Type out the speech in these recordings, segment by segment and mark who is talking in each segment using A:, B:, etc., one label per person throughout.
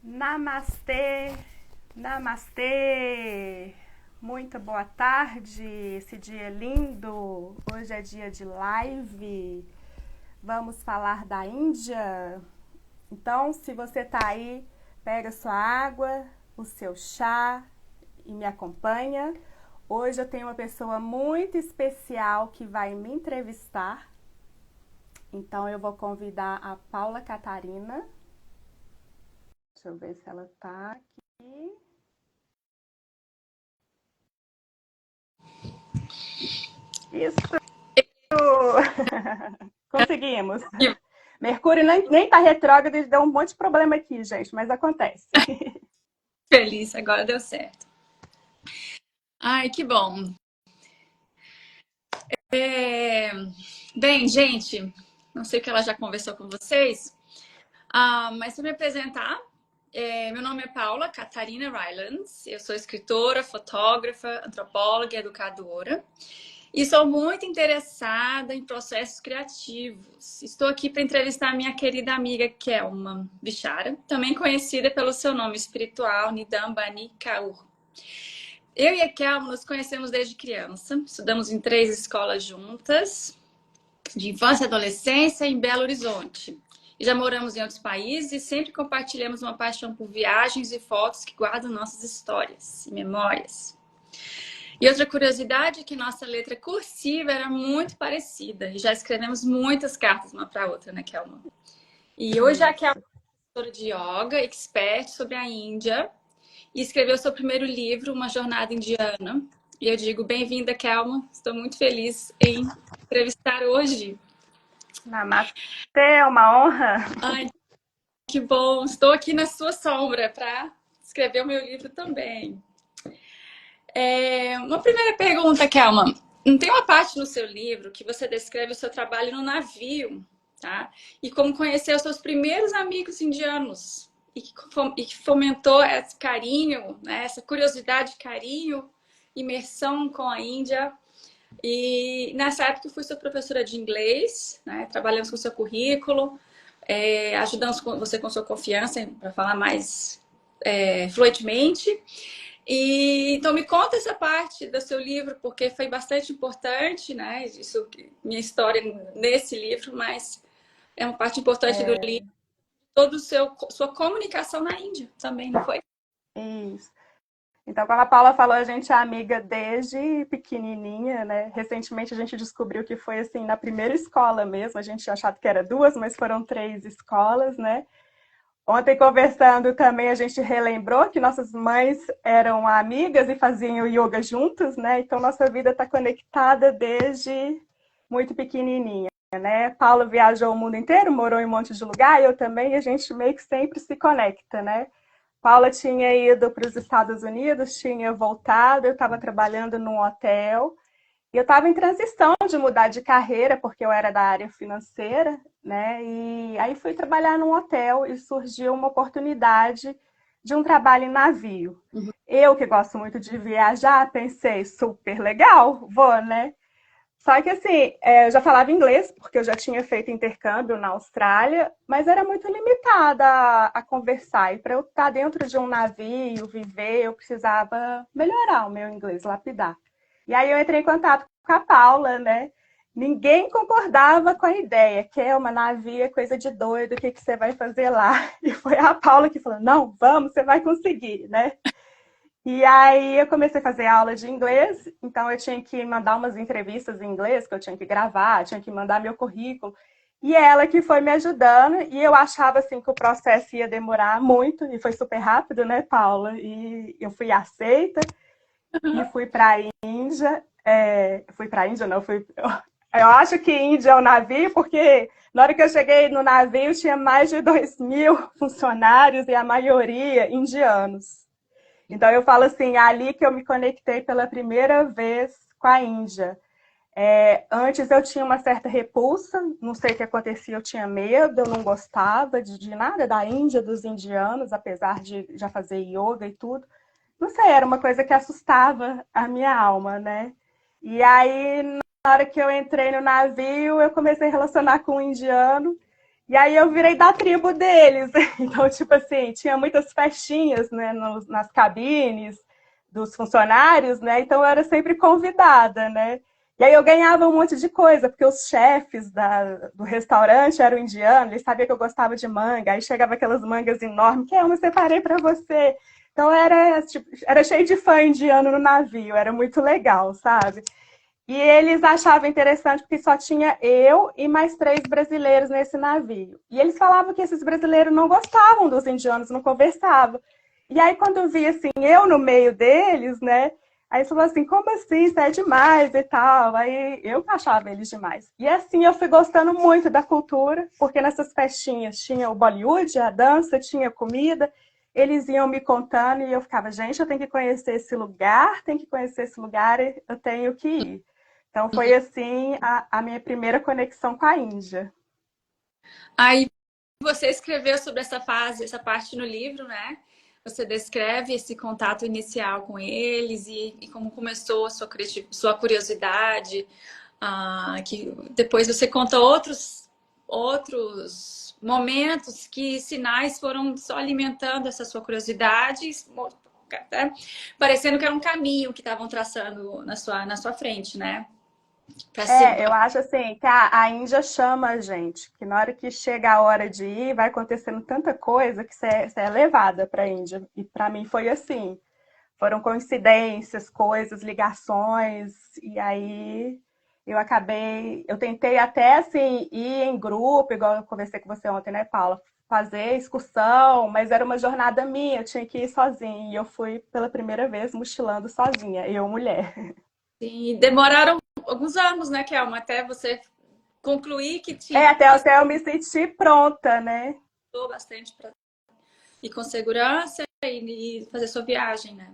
A: Namastê, namastê. Muito boa tarde. Esse dia é lindo. Hoje é dia de live. Vamos falar da Índia. Então, se você tá aí, pega sua água, o seu chá e me acompanha. Hoje eu tenho uma pessoa muito especial que vai me entrevistar. Então, eu vou convidar a Paula Catarina. Deixa eu ver se ela tá aqui. Isso! Conseguimos.
B: Que
A: Mercúrio nem tá retrógrado e deu um monte de problema aqui, gente, mas acontece.
B: feliz, agora deu certo. Ai, que bom. É, Bem, gente, não sei o que ela já conversou com vocês, mas para me apresentar, meu nome é Paula Catarina Rylands, eu sou escritora, fotógrafa, antropóloga e educadora. E sou muito interessada em processos criativos. Estou aqui para entrevistar minha querida amiga Kelma Bichara, também conhecida pelo seu nome espiritual, Nidam Bani Kaur. Eu e a Kelma nos conhecemos desde criança, estudamos em 3 escolas juntas, de infância e adolescência, em Belo Horizonte. E já moramos em outros países e sempre compartilhamos uma paixão por viagens e fotos que guardam nossas histórias e memórias. E outra curiosidade é que nossa letra cursiva era muito parecida. E já escrevemos muitas cartas uma para outra, né, Kelma? E hoje a Kelma
A: Isso.
B: é professora de yoga, expert sobre a Índia, e escreveu seu primeiro livro, Uma Jornada Indiana. E eu digo, bem-vinda, Kelma. Estou muito feliz em entrevistar hoje.
A: Namastê, é uma honra.
B: Ai, que bom. Estou aqui na sua sombra para escrever o meu livro também. Uma primeira pergunta, Kelma. Não tem uma parte no seu livro que você descreve o seu trabalho no navio, tá? E como conhecer os seus primeiros amigos indianos e que fomentou esse carinho, né? Essa curiosidade, carinho, imersão com a Índia. E nessa época eu fui sua professora de inglês, né? Trabalhamos com o seu currículo, ajudamos você com sua confiança para falar mais fluentemente. Então me conta essa parte do seu livro, porque foi bastante importante, né? Isso, minha história nesse livro, mas é uma parte importante do livro, toda sua comunicação na Índia também, não foi?
A: Isso. Então, como a Paula falou, a gente é amiga desde pequenininha, né? Recentemente a gente descobriu que foi assim na primeira escola mesmo. A gente tinha achado que era duas, mas foram 3 escolas, né? Ontem, conversando também, a gente relembrou que nossas mães eram amigas e faziam yoga juntas, né? Então, nossa vida está conectada desde muito pequenininha, né? Paula viajou o mundo inteiro, morou em um monte de lugar, eu também, e a gente meio que sempre se conecta, né? Paula tinha ido para os Estados Unidos, tinha voltado, eu estava trabalhando num hotel, e eu estava em transição de mudar de carreira, porque eu era da área financeira, né? E aí fui trabalhar num hotel e surgiu uma oportunidade de um trabalho em navio.
B: Uhum.
A: Eu, que gosto muito de viajar, pensei, super legal, vou, né? Só que assim, eu já falava inglês, porque eu já tinha feito intercâmbio na Austrália, mas era muito limitada a conversar. E para eu estar dentro de um navio, viver, eu precisava melhorar o meu inglês, lapidar. E aí eu entrei em contato com a Paula, né? Ninguém concordava com a ideia, que é uma navio, é coisa de doido, o que, que você vai fazer lá? E foi a Paula que falou, não, vamos, você vai conseguir, né? E aí eu comecei a fazer aula de inglês, então eu tinha que mandar umas entrevistas em inglês que eu tinha que gravar, tinha que mandar meu currículo. E ela que foi me ajudando, e eu achava assim que o processo ia demorar muito, e foi super rápido, né, Paula? E eu fui aceita e
B: Uhum.
A: fui para a Índia. Fui para a Índia, não, fui. Eu acho que Índia é o navio, porque na hora que eu cheguei no navio tinha mais de 2.000 funcionários e a maioria indianos. Então eu falo assim, é ali que eu me conectei pela primeira vez com a Índia. Antes eu tinha uma certa repulsa, não sei o que acontecia, eu tinha medo, eu não gostava de nada da Índia, dos indianos, apesar de já fazer yoga e tudo. Não sei, era uma coisa que assustava a minha alma, né? E aí, na hora que eu entrei no navio, eu comecei a relacionar com um indiano E aí eu virei da tribo deles. Então, tipo assim, tinha muitas festinhas, né, nas cabines dos funcionários, né? Então eu era sempre convidada, né? E aí eu ganhava um monte de coisa, porque os chefes do restaurante eram indianos, eles sabiam que eu gostava de manga, aí chegava aquelas mangas enormes, que eu separei para você. Então era, tipo, era cheio de fã indiano no navio, era muito legal, sabe? E eles achavam interessante porque só tinha eu e mais 3 brasileiros nesse navio. E eles falavam que esses brasileiros não gostavam dos indianos, não conversavam. E aí, quando eu vi assim, eu no meio deles, né? Aí eles falaram assim, como assim? Isso é demais e tal. Aí eu achava eles demais. E assim eu fui gostando muito da cultura, porque nessas festinhas tinha o Bollywood, a dança, tinha comida. Eles iam me contando e eu ficava, gente, eu tenho que conhecer esse lugar, tenho que conhecer esse lugar, eu tenho que ir. Então foi assim a minha primeira conexão com a Índia.
B: Aí você escreveu sobre essa fase, essa parte no livro, né? Você descreve esse contato inicial com eles e como começou a sua curiosidade, que depois você conta outros momentos que sinais foram só alimentando essa sua curiosidade, né? Parecendo que era um caminho que estavam traçando na sua frente, né? Pra ser...
A: Eu acho assim que a Índia chama a gente, que na hora que chega a hora de ir, vai acontecendo tanta coisa que você é levada para a Índia. E para mim foi assim. Foram coincidências, coisas, ligações, e aí eu tentei até assim ir em grupo, igual eu conversei com você ontem, né, Paula? Fazer excursão, mas era uma jornada minha, eu tinha que ir sozinha, e eu fui pela primeira vez mochilando sozinha, eu mulher.
B: Sim, demoraram alguns anos, né, Kelma, até você concluir que tinha
A: Até eu me senti pronta, né?
B: bastante para ir com segurança e fazer sua viagem, né?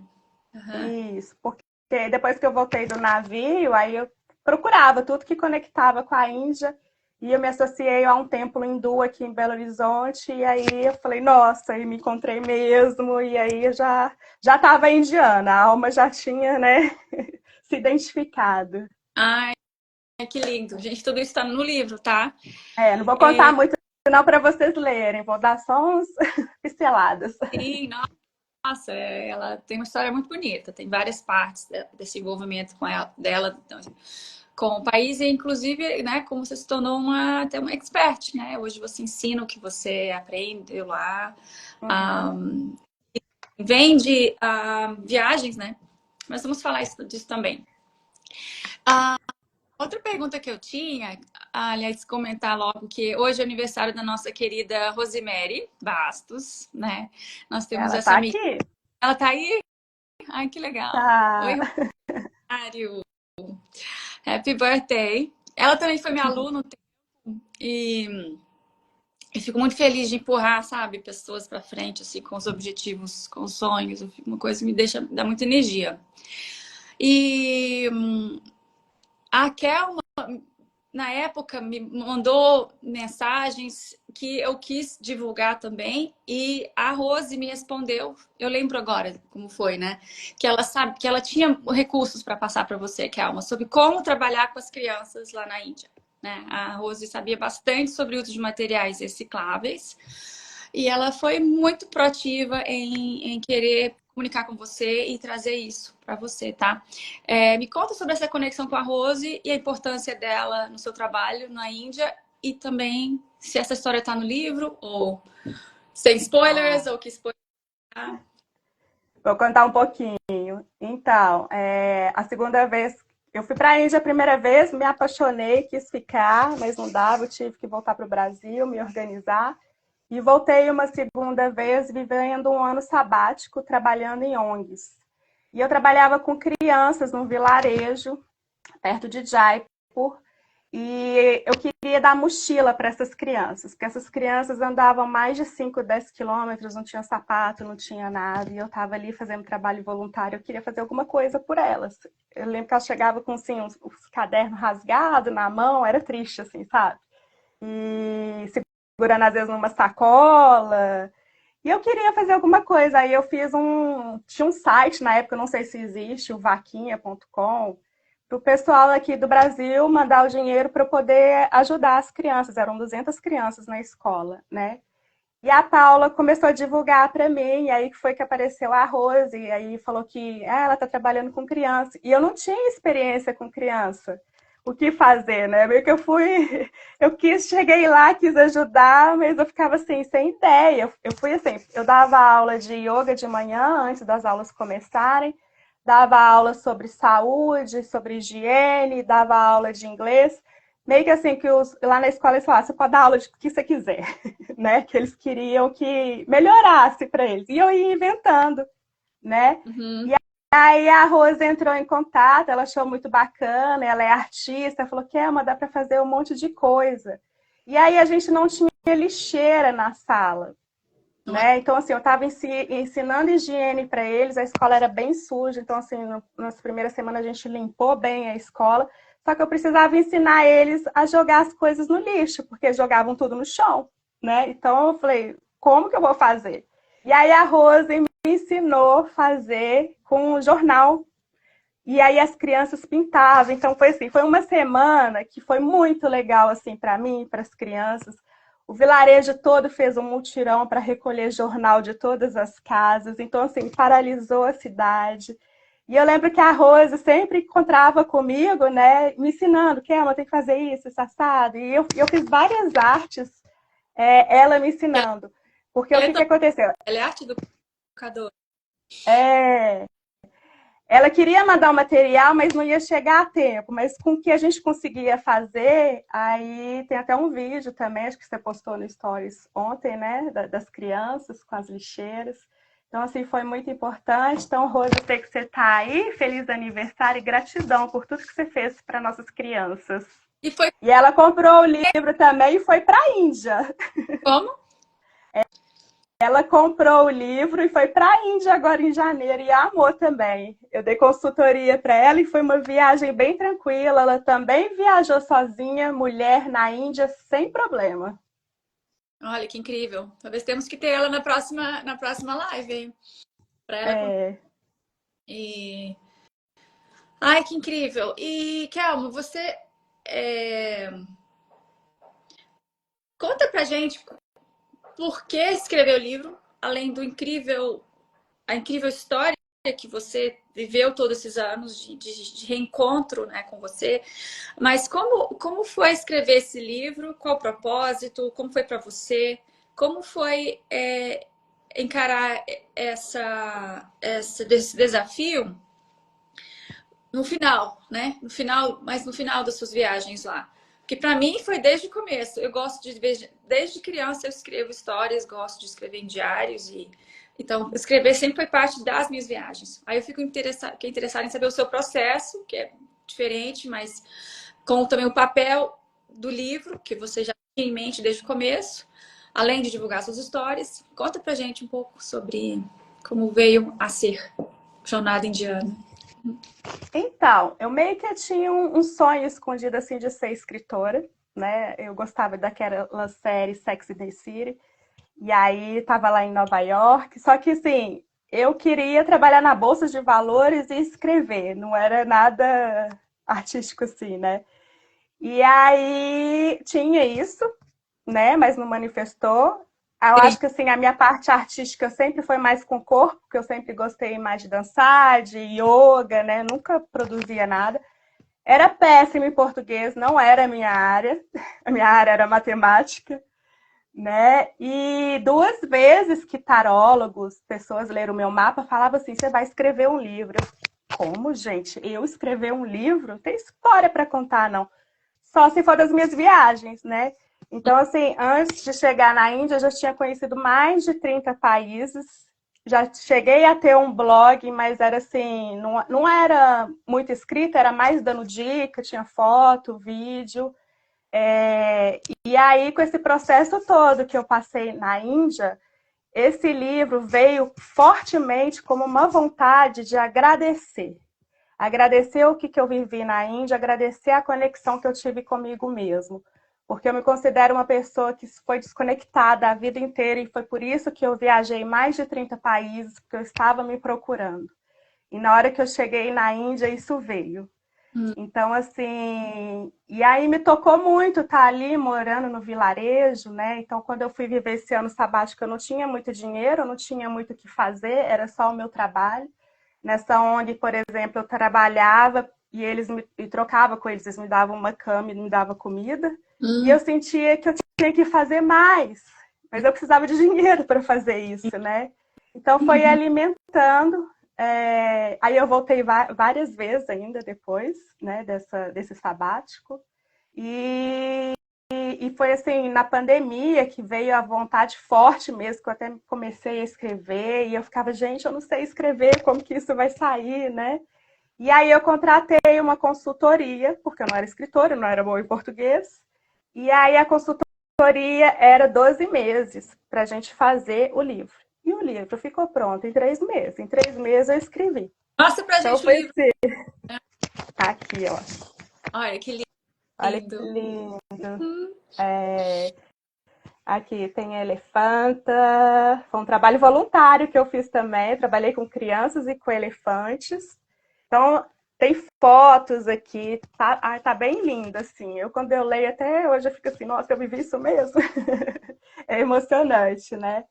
B: Uhum.
A: Isso, porque depois que eu voltei do navio, aí eu procurava tudo que conectava com a Índia e eu me associei a um templo hindu aqui em Belo Horizonte e aí eu falei, nossa, e me encontrei mesmo e aí eu já estava indiana, a alma já tinha, né, se identificado.
B: Ai, que lindo. Gente, tudo isso está no livro, tá?
A: Não vou contar muito não para vocês lerem, vou dar só uns pinceladas.
B: Sim, nossa, ela tem uma história muito bonita, tem várias partes desse envolvimento com dela, então, com o país, e inclusive, né, como você se tornou até uma expert, né? Hoje você ensina o que você aprendeu lá,
A: Uhum.
B: vende viagens, né? Mas vamos falar disso também. Outra pergunta que eu tinha, aliás, comentar logo que hoje é aniversário da nossa querida Rosemary Bastos, né? Nós temos
A: Ela
B: essa
A: está
B: amiga.
A: aqui?
B: Ela tá aí? Ai, que legal.
A: Tá.
B: Oi, Rosário. Happy birthday. Ela também foi minha aluna e eu fico muito feliz de empurrar, sabe, pessoas para frente, assim, com os objetivos, com os sonhos. Uma coisa que dá muita energia. E a Kel na época me mandou mensagens que eu quis divulgar também e a Rose me respondeu. Eu lembro agora como foi, né? Que ela sabe que ela tinha recursos para passar para você, Kelma, sobre como trabalhar com as crianças lá na Índia, né? A Rose sabia bastante sobre o uso de materiais recicláveis e ela foi muito proativa em querer comunicar com você e trazer isso para você, tá? Me conta sobre essa conexão com a Rose e a importância dela no seu trabalho na Índia e também se essa história está no livro ou sem spoilers ou que spoiler.
A: Vou contar um pouquinho. Então, a segunda vez, eu fui para a Índia a primeira vez, me apaixonei, quis ficar, mas não dava, eu tive que voltar para o Brasil, me organizar. E voltei uma segunda vez, vivendo um ano sabático, trabalhando em ONGs. E eu trabalhava com crianças num vilarejo, perto de Jaipur, e eu queria dar mochila para essas crianças, porque essas crianças andavam mais de 5, 10 quilômetros, não tinha sapato, não tinha nada, e eu estava ali fazendo trabalho voluntário, eu queria fazer alguma coisa por elas. Eu lembro que elas chegavam com assim, os cadernos rasgados na mão, era triste, assim, sabe? E segurando às vezes numa sacola. E eu queria fazer alguma coisa, aí eu fiz tinha um site na época, não sei se existe, o vaquinha.com, o pessoal aqui do Brasil mandar o dinheiro para eu poder ajudar as crianças. Eram 200 crianças na escola, né? E a Paula começou a divulgar para mim, e aí foi que apareceu a Rose, e aí falou que ela está trabalhando com criança. E eu não tinha experiência com criança. O que fazer, né? Meio que cheguei lá, quis ajudar, mas eu ficava assim, sem ideia. Eu fui assim, eu dava aula de yoga de manhã, antes das aulas começarem, dava aula sobre saúde, sobre higiene, dava aula de inglês. Meio que assim, lá na escola eles falavam, você pode dar aula de que você quiser, né? Que eles queriam que melhorasse para eles. E eu ia inventando, né?
B: Uhum.
A: E aí a Rose entrou em contato, ela achou muito bacana, ela é artista, falou que dá para fazer um monte de coisa. E aí a gente não tinha lixeira na sala, né? Então, assim, eu estava ensinando higiene para eles, a escola era bem suja, então, assim, nas primeiras semanas a gente limpou bem a escola, só que eu precisava ensinar eles a jogar as coisas no lixo, porque jogavam tudo no chão, né? Então, eu falei, como que eu vou fazer? E aí a Rose me ensinou a fazer com o jornal. E aí as crianças pintavam. Então foi assim, foi uma semana que foi muito legal assim para mim, para as crianças. O vilarejo todo fez um mutirão para recolher jornal de todas as casas. Então assim, paralisou a cidade. E eu lembro que a Rose sempre encontrava comigo, né, me ensinando, Kelma, tem que fazer isso assado. E eu fiz várias artes, ela me ensinando. Porque o
B: Ela é,
A: que aconteceu?
B: ela é arte educadora.
A: É, Ela queria mandar o material, mas não ia chegar a tempo. Mas com o que a gente conseguia fazer, aí tem até um vídeo também, acho que você postou no Stories ontem, né? Das crianças com as lixeiras. Então, assim, foi muito importante. Então, Rose, eu sei que você está aí. Feliz aniversário e gratidão por tudo que você fez para nossas crianças.
B: E foi
A: E ela comprou o livro também e foi para a Índia.
B: como?
A: Ela comprou o livro e foi para a Índia agora em janeiro e amou também. Eu dei consultoria para ela e foi uma viagem bem tranquila. Ela também viajou sozinha, mulher na Índia, sem problema.
B: Olha, que incrível. Talvez temos que ter ela na próxima live, hein? Para ela.
A: É,
B: E... Ai, que incrível. E, Kelma, você conta pra gente por que escreveu o livro, além do a incrível história que você viveu todos esses anos de reencontro, né, com você. Mas como foi escrever esse livro? Qual o propósito? Como foi para você? Como foi encarar esse desafio no final, né? Mas no final das suas viagens lá. Porque para mim foi desde o começo. Eu gosto de desde criança eu escrevo histórias, gosto de escrever em diários e então escrever sempre foi parte das minhas viagens. Aí eu fiquei interessada em saber o seu processo, que é diferente, mas com também o papel do livro que você já tinha em mente desde o começo, além de divulgar suas histórias. Conta pra gente um pouco sobre como veio a ser Jornada Indiana.
A: então, eu meio que tinha um sonho escondido assim de ser escritora, né? Eu gostava daquela série Sex and the City. E aí estava lá em Nova York, só que assim, eu queria trabalhar na bolsa de valores e escrever, não era nada artístico assim, né? E aí tinha isso, né? Mas não manifestou. Eu
B: Sim.
A: acho que assim, a minha parte artística sempre foi mais com o corpo, porque eu sempre gostei mais de dançar, de yoga, né? Nunca produzia nada. Era péssima em português, não era a minha área. A minha área era matemática, né? E duas vezes que tarólogos, pessoas leram o meu mapa, falavam assim: você vai escrever um livro. Como, gente? Eu escrever um livro? Não tem história para contar, não. Só se for das minhas viagens, né? Então, assim, antes de chegar na Índia, eu já tinha conhecido mais de 30 países. Já cheguei a ter um blog, mas era assim, não era muito escrito, era mais dando dica, tinha foto, vídeo. E aí, com esse processo todo que eu passei na Índia, esse livro veio fortemente como uma vontade de agradecer. Agradecer o que eu vivi na Índia, agradecer a conexão que eu tive comigo mesmo. Porque eu me considero uma pessoa que foi desconectada a vida inteira e foi por isso que eu viajei mais de 30 países, porque eu estava me procurando. E na hora que eu cheguei na Índia, isso veio. Então, assim, e aí me tocou muito estar ali morando no vilarejo, né? Então, quando eu fui viver esse ano sabático, eu não tinha muito dinheiro, eu não tinha muito o que fazer, era só o meu trabalho. Nessa ONG, por exemplo, eu trabalhava e eles me trocava com eles me davam uma cama e me davam comida. E eu
B: Hum,
A: sentia que eu tinha que fazer mais, mas eu precisava de dinheiro para fazer isso, né? Então foi
B: uhum.
A: alimentando. Aí eu voltei várias vezes ainda depois, né, desse sabático. E, e foi assim, na pandemia que veio a vontade forte mesmo, que eu até comecei a escrever, e eu ficava, gente, eu não sei escrever, como que isso vai sair, né? E aí eu contratei uma consultoria, porque eu não era escritora, eu não era boa em português. E aí a consultoria era 12 meses para a gente fazer o livro. E o livro ficou pronto em 3 meses. Em 3 meses eu escrevi.
B: Mostra pra
A: Então
B: gente o
A: foi
B: livro.
A: assim, tá aqui, ó.
B: Olha que
A: Olha que
B: lindo.
A: lindo.
B: Hum.
A: Aqui tem a elefanta. Foi um trabalho voluntário que eu fiz também. Trabalhei com crianças e com elefantes. Então, tem fotos aqui. Tá bem lindo, assim. Quando eu leio até hoje, eu fico assim, nossa, eu vivi isso mesmo. É emocionante, né?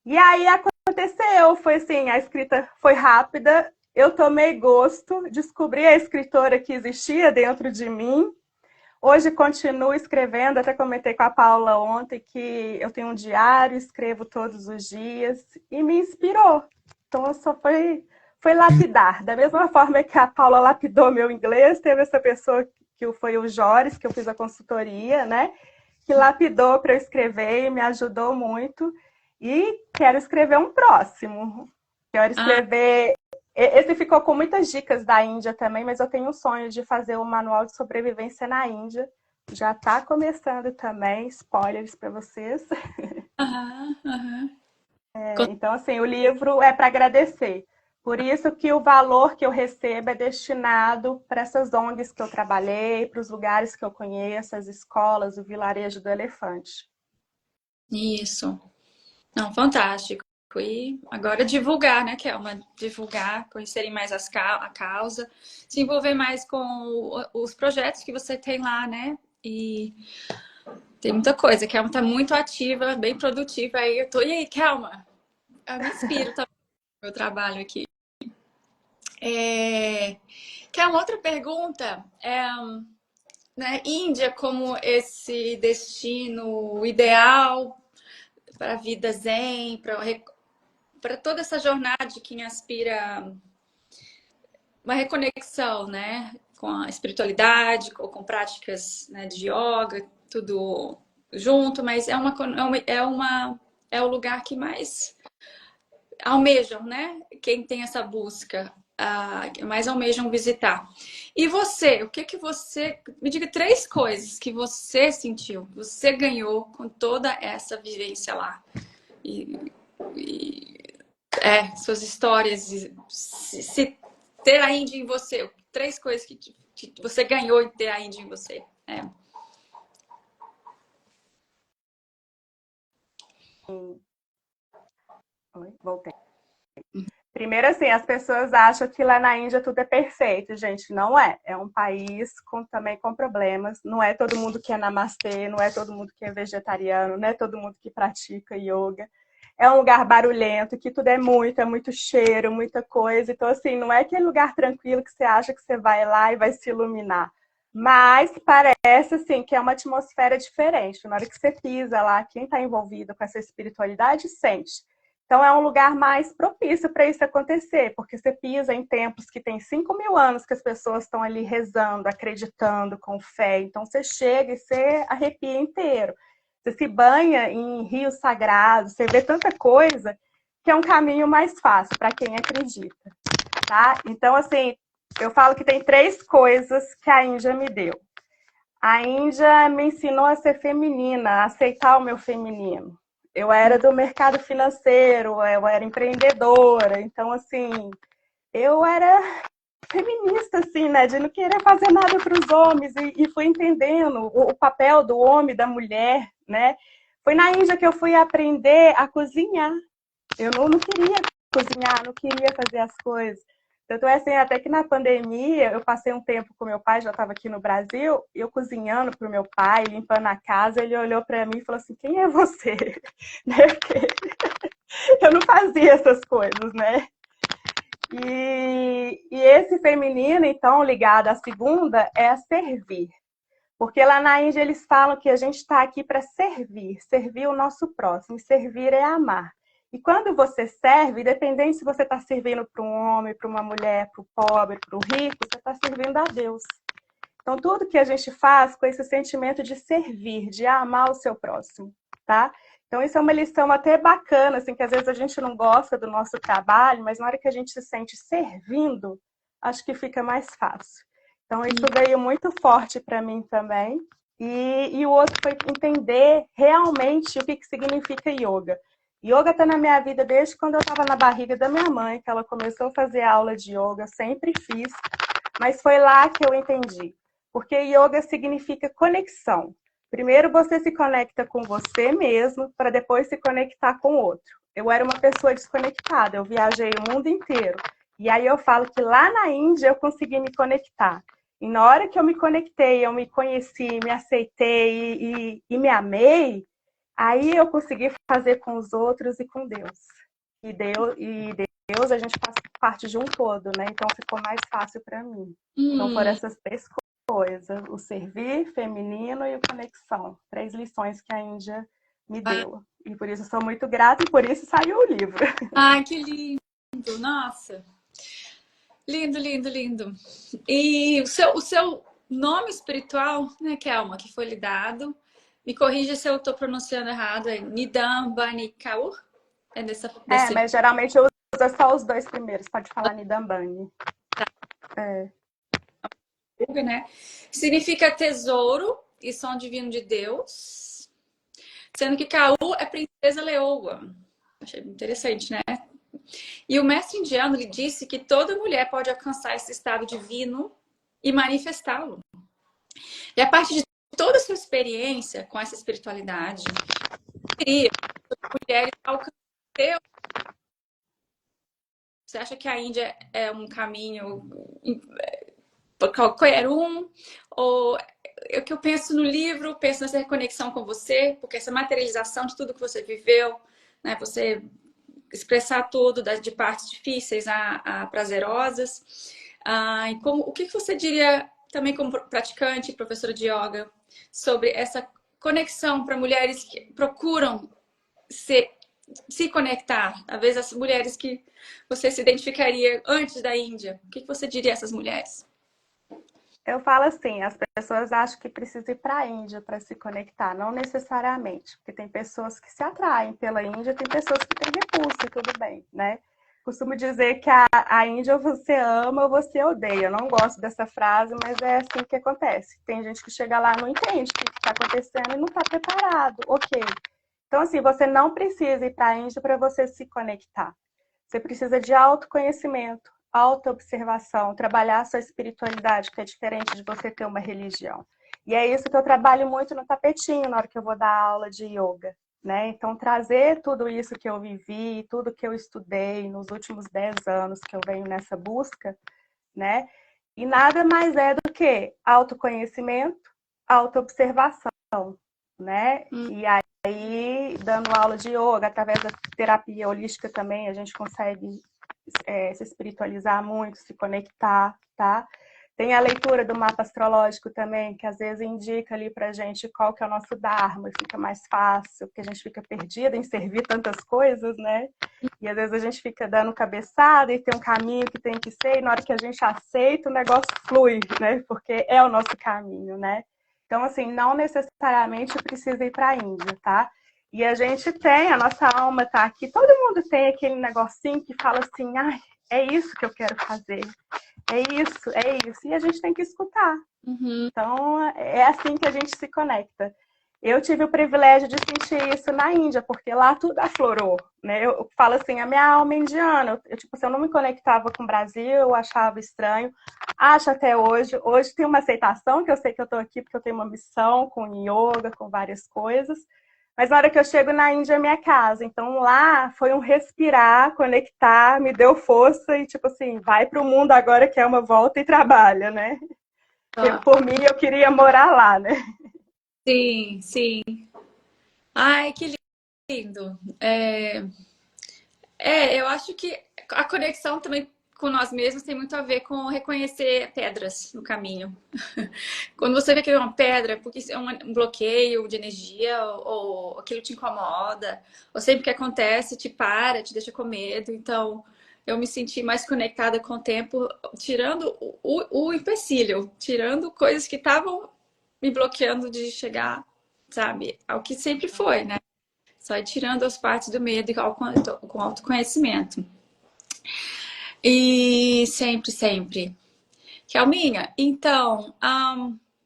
A: E aí aconteceu, foi assim, a escrita foi rápida. Eu tomei gosto, descobri a escritora que existia dentro de mim. Hoje continuo escrevendo, até comentei com a Paula ontem que eu tenho um diário, escrevo todos os dias e me inspirou. Então só foi lapidar. Da mesma forma que a Paula lapidou meu inglês, teve essa pessoa que foi o Joris, que eu fiz a consultoria, né? Que lapidou para eu escrever e me ajudou muito. E quero escrever um próximo. Quero
B: Ah,
A: escrever. Esse ficou com muitas dicas da Índia também, mas eu tenho um sonho de fazer um manual de sobrevivência na Índia. Já está começando também, spoilers para vocês.
B: aham, aham.
A: Então, assim, o livro é para agradecer. Por isso que o valor que eu recebo é destinado para essas ONGs que eu trabalhei, para os lugares que eu conheço, as escolas, o vilarejo do elefante.
B: Isso. Não, fantástico. E agora divulgar, né, Kelma? Divulgar, conhecerem mais a causa, se envolver mais com os projetos que você tem lá, né? E tem muita coisa. A Kelma tá muito ativa, bem produtiva. Aí eu tô. E aí, Kelma? Eu me inspiro também no meu trabalho aqui. Kelma, outra pergunta. Né, Índia como esse destino ideal para a vida zen, para toda essa jornada de quem aspira uma reconexão, né, com a espiritualidade, com práticas, né, de yoga, tudo junto, mas é o lugar que mais almejam, né? Quem tem essa busca, mais almejam visitar. E você, o que que você me diga 3 coisas que você sentiu, que você ganhou com toda essa vivência lá e, suas histórias, se ter a Índia em você, 3 coisas que você ganhou em ter a Índia em você.
A: Oi, voltei. Primeiro, assim, as pessoas acham que lá na Índia tudo é perfeito, gente. Não é. É um país também com problemas. Não é todo mundo que é namastê, não é todo mundo que é vegetariano, não é todo mundo que pratica yoga. É um lugar barulhento, que tudo é muito cheiro, muita coisa. Então, assim, não é aquele lugar tranquilo que você acha que você vai lá e vai se iluminar. Mas parece, assim, que é uma atmosfera diferente. Na hora que você pisa lá, quem está envolvido com essa espiritualidade sente. Então, é um lugar mais propício para isso acontecer, porque você pisa em templos que tem 5.000 anos que as pessoas estão ali rezando, acreditando, com fé. Então, você chega e você arrepia inteiro. Você se banha em rios sagrados, você vê tanta coisa que é um caminho mais fácil para quem acredita, tá? Então, assim, eu falo que tem 3 coisas que a Índia me deu. A Índia me ensinou a ser feminina, a aceitar o meu feminino. Eu era do mercado financeiro, eu era empreendedora, então, assim, eu era feminista, assim, né, de não querer fazer nada para os homens, e fui entendendo o papel do homem, da mulher, né. Foi na Índia que eu fui aprender a cozinhar. Eu não queria cozinhar, não queria fazer as coisas. Tanto é assim, até que na pandemia, eu passei um tempo com meu pai, já estava aqui no Brasil, eu cozinhando para o meu pai, limpando a casa, ele olhou para mim e falou assim, quem é você? Né? Porque eu não fazia essas coisas, né? E esse feminino, então, ligado à segunda, é a servir. Porque lá na Índia eles falam que a gente está aqui para servir, servir o nosso próximo. E servir é amar. E quando você serve, independente se você está servindo para um homem, para uma mulher, para o pobre, para o rico, você está servindo a Deus. Então, tudo que a gente faz com esse sentimento de servir, de amar o seu próximo, tá? Então, isso é uma lição até bacana, assim, que às vezes a gente não gosta do nosso trabalho, mas na hora que a gente se sente servindo, acho que fica mais fácil. Então, isso veio muito forte para mim também. E o outro foi entender realmente o que significa yoga. Yoga está na minha vida desde quando eu estava na barriga da minha mãe, que ela começou a fazer aula de yoga, sempre fiz, mas foi lá que eu entendi. Porque yoga significa conexão. Primeiro você se conecta com você mesmo, para depois se conectar com o outro. Eu era uma pessoa desconectada, eu viajei o mundo inteiro. E aí eu falo que lá na Índia eu consegui me conectar. E na hora que eu me conectei, eu me conheci, me aceitei e me amei, aí eu consegui fazer com os outros e com Deus. Deus, a gente faz parte de um todo, né? Então ficou mais fácil para mim. Então foram essas três coisas: o servir, feminino e o conexão. 3 lições que a Índia me deu. E por isso eu sou muito grata e por isso saiu o livro.
B: Ai, que lindo! Nossa! Lindo, lindo, lindo. E o seu nome espiritual, né, Kelma, que foi lhe dado, me corrija se eu estou pronunciando errado, é Nidam Bani Kaur? É desse...
A: Mas geralmente eu uso só os 2 primeiros. Pode falar Nidambani. É.
B: Né? Significa tesouro e som divino de Deus, sendo que Kaur é princesa leoa. Achei interessante, né? E o mestre indiano lhe disse que toda mulher pode alcançar esse estado divino e manifestá-lo. E a partir de toda a sua experiência com essa espiritualidade, queria mulheres alcançar. Você acha que a Índia é um caminho qualquer um? Ou o que eu penso no livro, penso nessa reconexão com você, porque essa materialização de tudo que você viveu, né? Você expressar tudo, de partes difíceis a prazerosas. E o que você diria também como praticante, professora de yoga, sobre essa conexão para mulheres que procuram se conectar? Talvez as mulheres que você se identificaria antes da Índia. O que você diria a essas mulheres?
A: Eu falo assim, as pessoas acham que precisa ir para a Índia para se conectar, não necessariamente, porque tem pessoas que se atraem pela Índia, tem pessoas que têm repulsa e tudo bem, né? Costumo dizer que a Índia ou você ama ou você odeia. Eu não gosto dessa frase, mas é assim que acontece. Tem gente que chega lá e não entende o que está acontecendo e não está preparado. Ok. Então, assim, você não precisa ir para a Índia para você se conectar. Você precisa de autoconhecimento, autoobservação, trabalhar a sua espiritualidade, que é diferente de você ter uma religião. E é isso que eu trabalho muito no tapetinho, na hora que eu vou dar aula de yoga. Né? Então, trazer tudo isso que eu vivi, tudo que eu estudei nos últimos 10 anos que eu venho nessa busca, né? E nada mais é do que autoconhecimento, autoobservação, né? E aí, dando aula de yoga, através da terapia holística também, a gente consegue se espiritualizar muito, se conectar, tá? Tem a leitura do mapa astrológico também, que às vezes indica ali pra gente qual que é o nosso dharma, fica mais fácil, porque a gente fica perdida em servir tantas coisas, né? E às vezes a gente fica dando cabeçada e tem um caminho que tem que ser, e na hora que a gente aceita, o negócio flui, né? Porque é o nosso caminho, né? Então, assim, não necessariamente precisa ir para a Índia, tá? E a gente tem, a nossa alma tá aqui, todo mundo tem aquele negocinho que fala assim, ai, é isso que eu quero fazer, é isso, é isso. E a gente tem que escutar. Então, é assim que a gente se conecta. Eu tive o privilégio de sentir isso na Índia, porque lá tudo aflorou, né? Eu falo assim, a minha alma é indiana. Tipo, se eu não me conectava com o Brasil, eu achava estranho. Acho até hoje. Hoje tem uma aceitação, que eu sei que eu estou aqui porque eu tenho uma missão com yoga, com várias coisas. Mas na hora que eu chego na Índia é minha casa. Então lá foi um respirar, conectar, me deu força e tipo assim, vai pro mundo agora que é uma volta e trabalha, né?
B: Ah,
A: Por mim eu queria morar lá, né?
B: sim, sim. Ai, que lindo. Eu acho que a conexão também com nós mesmos tem muito a ver com reconhecer pedras no caminho. Quando você vê que é uma pedra, porque é um bloqueio de energia, ou aquilo te incomoda, ou sempre que acontece, te para, te deixa com medo. Então, eu me senti mais conectada com o tempo, tirando o empecilho, tirando coisas que estavam me bloqueando de chegar, sabe, ao que sempre foi, né? Só ir tirando as partes do medo com autoconhecimento. E sempre, sempre. Kelminha, então,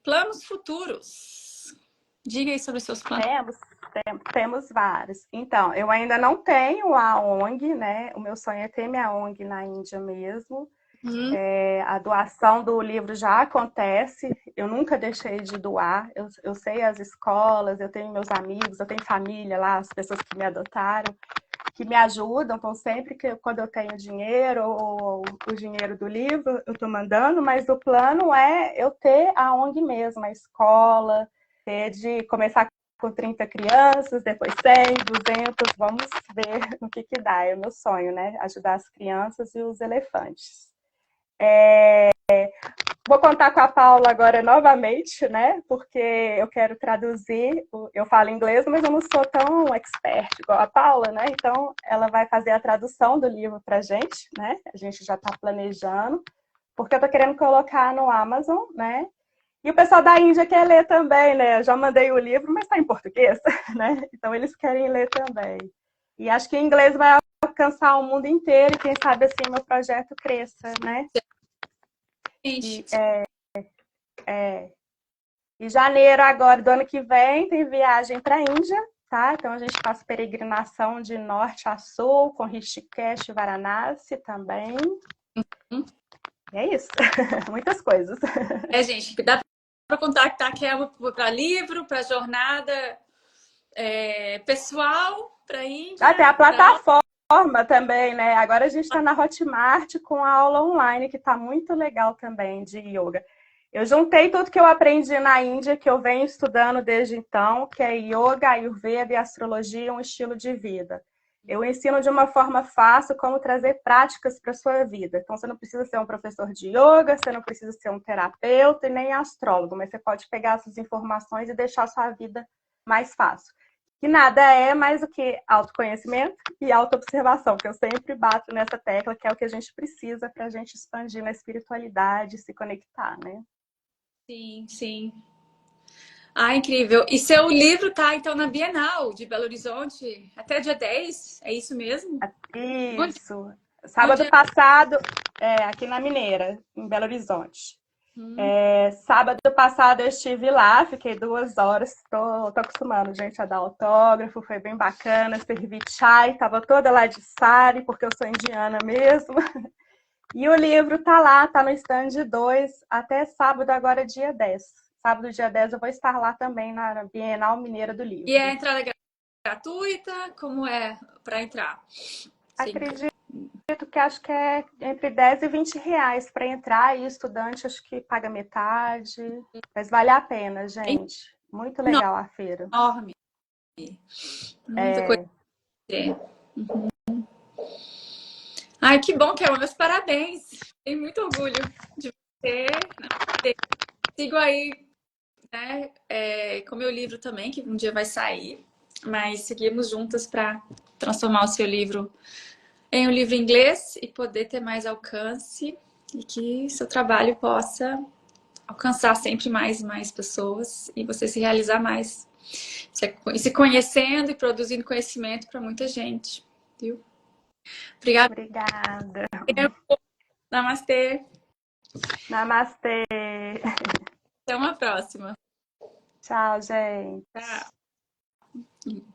B: planos futuros. Diga aí sobre os seus planos.
A: Temos vários. Então, eu ainda não tenho a ONG, né? O meu sonho é ter minha ONG na Índia mesmo.
B: Hum,
A: A doação do livro já acontece, eu nunca deixei de doar, eu sei as escolas, eu tenho meus amigos, eu tenho família lá, as pessoas que me adotaram, que me ajudam, então sempre que quando eu tenho dinheiro ou o dinheiro do livro, eu estou mandando, mas o plano é eu ter a ONG mesmo, a escola, ter de começar com 30 crianças, depois 100, 200, vamos ver no que dá, é o meu sonho, né? Ajudar as crianças e os elefantes. Vou contar com a Paula agora novamente, né? Porque eu quero traduzir. Eu falo inglês, mas eu não sou tão expert igual a Paula, né? Então, ela vai fazer a tradução do livro para gente, né? A gente já está planejando, porque eu estou querendo colocar no Amazon, né? E o pessoal da Índia quer ler também, né? Eu já mandei o livro, mas está em português, né? Então, eles querem ler também. E acho que o inglês vai alcançar o mundo inteiro e quem sabe assim meu projeto cresça, né?
B: gente,
A: E em janeiro agora do ano que vem tem viagem para a Índia, tá? Então a gente faz peregrinação de norte a sul com Rishikesh e Varanasi também. E é isso, muitas coisas.
B: gente, dá para contactar que é para livro, para jornada pessoal, para
A: Ah, tem a
B: Índia, para
A: plataforma também, né? Agora a gente está na Hotmart com a aula online que está muito legal também de yoga. Eu juntei tudo que eu aprendi na Índia, que eu venho estudando desde então, que é yoga, ayurveda e astrologia, um estilo de vida. Eu ensino de uma forma fácil como trazer práticas para a sua vida. Então, você não precisa ser um professor de yoga, você não precisa ser um terapeuta e nem astrólogo, mas você pode pegar essas informações e deixar a sua vida mais fácil. Que nada é mais do que autoconhecimento e autoobservação, que eu sempre bato nessa tecla, que é o que a gente precisa para a gente expandir na espiritualidade e se conectar, né?
B: sim, sim. Ah, incrível. E seu livro tá então na Bienal de Belo Horizonte até dia 10, é isso mesmo? Onde,
A: Isso.
B: onde
A: Sábado
B: é?
A: passado, aqui na Mineira, em Belo Horizonte.
B: Hum,
A: Sábado passado eu estive lá, fiquei 2 horas, tô acostumando, gente, a dar autógrafo, foi bem bacana, servi chai, tava toda lá de sari, porque eu sou indiana mesmo. E o livro tá lá, tá no stand 2 até sábado, agora dia 10. Sábado, dia 10 eu vou estar lá também na Bienal Mineira do
B: E é a
A: Livro.
B: entrada gratuita? Como é para entrar? Sempre.
A: Acredito que acho que é entre 10 e 20 reais para entrar, e estudante acho que paga metade, mas vale a pena, gente. Muito legal a feira.
B: Enorme. Muita coisa a ver. Ai, que bom, Kelma. Meus parabéns. Tenho muito orgulho de você. Sigo aí, né, com meu livro também, que um dia vai sair. Mas seguimos juntas para transformar o seu livro em um livro em inglês e poder ter mais alcance e que seu trabalho possa alcançar sempre mais e mais pessoas e você se realizar mais. Se conhecendo e produzindo conhecimento para muita gente, viu? Obrigada.
A: Obrigada.
B: Namastê.
A: Namastê.
B: Até uma próxima.
A: Tchau, gente.
B: Tchau.